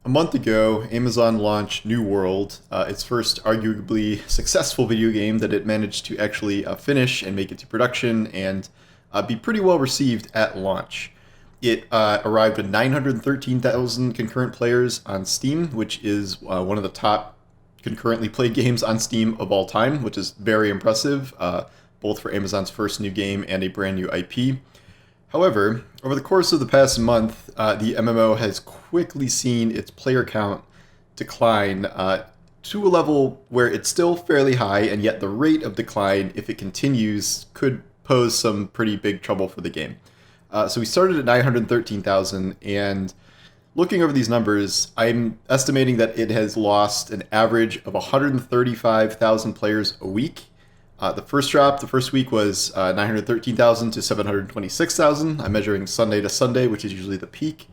A month ago, Amazon launched New World, its first arguably successful video game that it managed to actually finish and make it to production and be pretty well received at launch. It arrived with 913,000 concurrent players on Steam, which is one of the top concurrently played games on Steam of all time, which is very impressive, both for Amazon's first new game and a brand new IP. However, over the course of the past month, the MMO has quickly seen its player count decline to a level where it's still fairly high, and yet the rate of decline, if it continues, could pose some pretty big trouble for the game. So we started at 913,000, and looking over these numbers, I'm estimating that it has lost an average of 135,000 players a week. The first week was 913,000 to 726,000. I'm measuring Sunday to Sunday, which is usually the peak.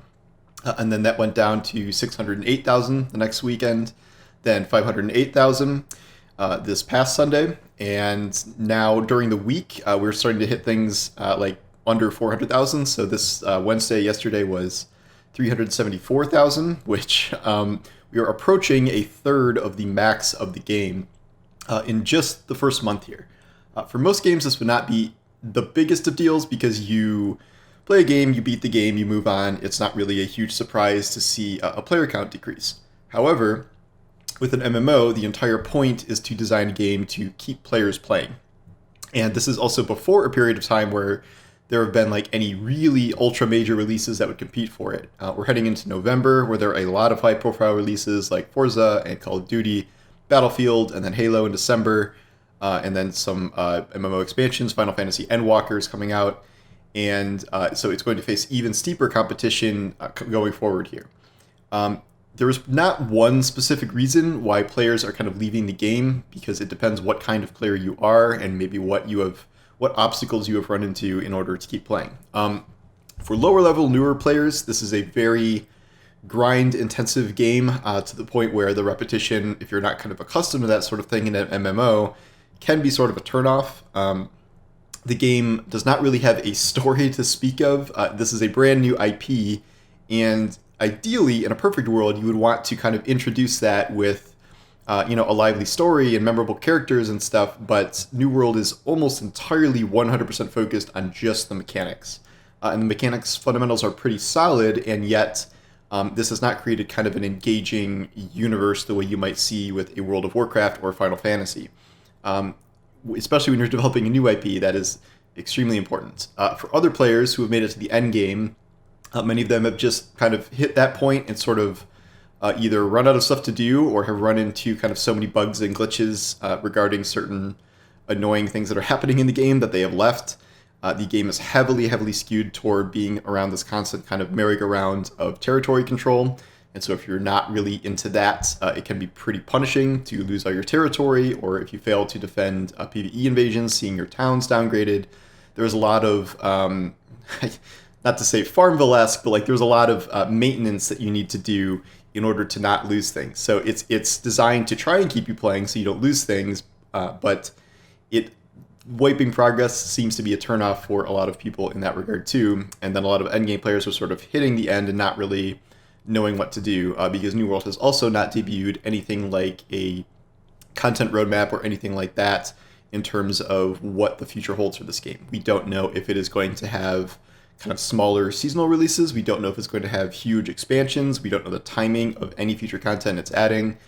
And then that went down to 608,000 the next weekend, then 508,000 this past Sunday. And now during the week, we're starting to hit things like under 400,000. So this yesterday was 374,000, which we are approaching a third of the max of the game in just the first month here. For most games, this would not be the biggest of deals because you play a game, you beat the game, you move on. It's not really a huge surprise to see a player count decrease. However, with an MMO, the entire point is to design a game to keep players playing. And this is also before a period of time where there have been like any really ultra major releases that would compete for it. We're heading into November where there are a lot of high profile releases like Forza and Call of Duty, Battlefield, and then Halo in December, and then some MMO expansions, Final Fantasy Endwalkers coming out, and so it's going to face even steeper competition going forward here. There is not one specific reason why players are kind of leaving the game, because it depends what kind of player you are and maybe what obstacles you have run into in order to keep playing. For lower level, newer players, this is a very grind intensive game to the point where the repetition, if you're not kind of accustomed to that sort of thing in an MMO, can be sort of a turnoff. The game does not really have a story to speak of. This is a brand new IP, and ideally, in a perfect world, you would want to kind of introduce that with a lively story and memorable characters and stuff, but New World is almost entirely 100% focused on just the mechanics. And the mechanics fundamentals are pretty solid, and yet this has not created kind of an engaging universe the way you might see with a World of Warcraft or Final Fantasy. Especially when you're developing a new IP, that is extremely important. For other players who have made it to the end game, many of them have just kind of hit that point and sort of either run out of stuff to do or have run into kind of so many bugs and glitches regarding certain annoying things that are happening in the game that they have left. The game is heavily skewed toward being around this constant kind of merry-go-round of territory control. And so if you're not really into that, it can be pretty punishing to lose all your territory, or if you fail to defend PvE invasions, seeing your towns downgraded. There's a lot of, not to say Farmville-esque, but like there's a lot of maintenance that you need to do in order to not lose things. So it's designed to try and keep you playing so you don't lose things, but wiping progress seems to be a turnoff for a lot of people in that regard too. And then a lot of endgame players are sort of hitting the end and not really knowing what to do, because New World has also not debuted anything like a content roadmap or anything like that in terms of what the future holds for this game. We don't know if it is going to have kind of smaller seasonal releases. We don't know if it's going to have huge expansions. We don't know the timing of any future content it's adding.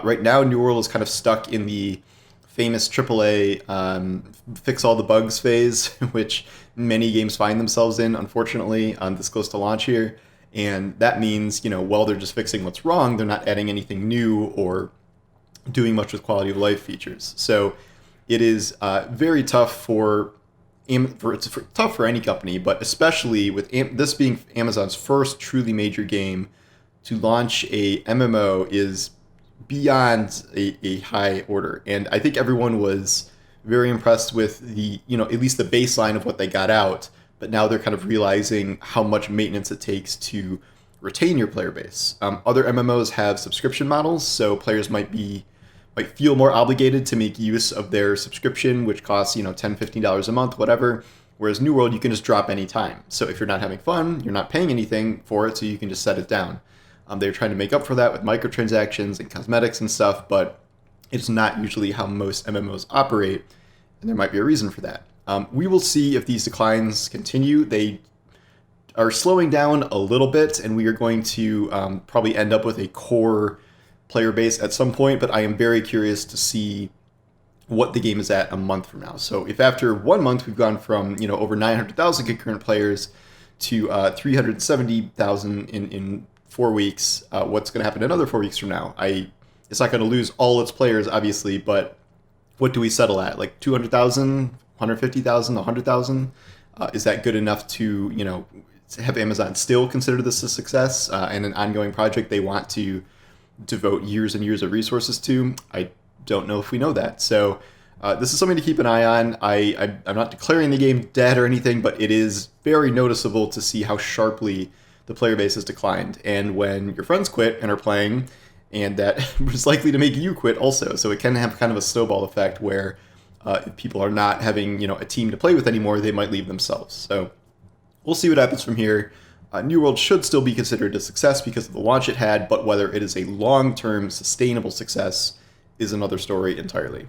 Right now, New World is kind of stuck in the famous AAA fix all the bugs phase, which many games find themselves in, unfortunately, this close to launch here. And that means, while they're just fixing what's wrong, they're not adding anything new or doing much with quality of life features. So it is very tough tough for any company, but especially with this being Amazon's first truly major game, to launch a MMO is beyond a high order. And I think everyone was very impressed with the, at least the baseline of what they got out, but now they're kind of realizing how much maintenance it takes to retain your player base. Other MMOs have subscription models, so players might feel more obligated to make use of their subscription, which costs, $10, $15 a month, whatever. Whereas New World, you can just drop any time. So if you're not having fun, you're not paying anything for it, so you can just set it down. They're trying to make up for that with microtransactions and cosmetics and stuff, but it's not usually how most MMOs operate, and there might be a reason for that. We will see if these declines continue. They are slowing down a little bit, and we are going to probably end up with a core player base at some point, but I am very curious to see what the game is at a month from now. So if after 1 month we've gone from over 900,000 concurrent players to 370,000 in 4 weeks, what's going to happen in another 4 weeks from now? It's not going to lose all its players, obviously, but what do we settle at? Like 200,000, 150,000, 100,000? Is that good enough to have Amazon still consider this a success and an ongoing project they want to devote years and years of resources to? I don't know if we know that. So this is something to keep an eye on. I'm not declaring the game dead or anything, but it is very noticeable to see how sharply the player base has declined. And when your friends quit and are playing, and that was likely to make you quit also. So it can have kind of a snowball effect where if people are not having a team to play with anymore, they might leave themselves. So we'll see what happens from here. New World should still be considered a success because of the launch it had, but whether it is a long-term sustainable success is another story entirely.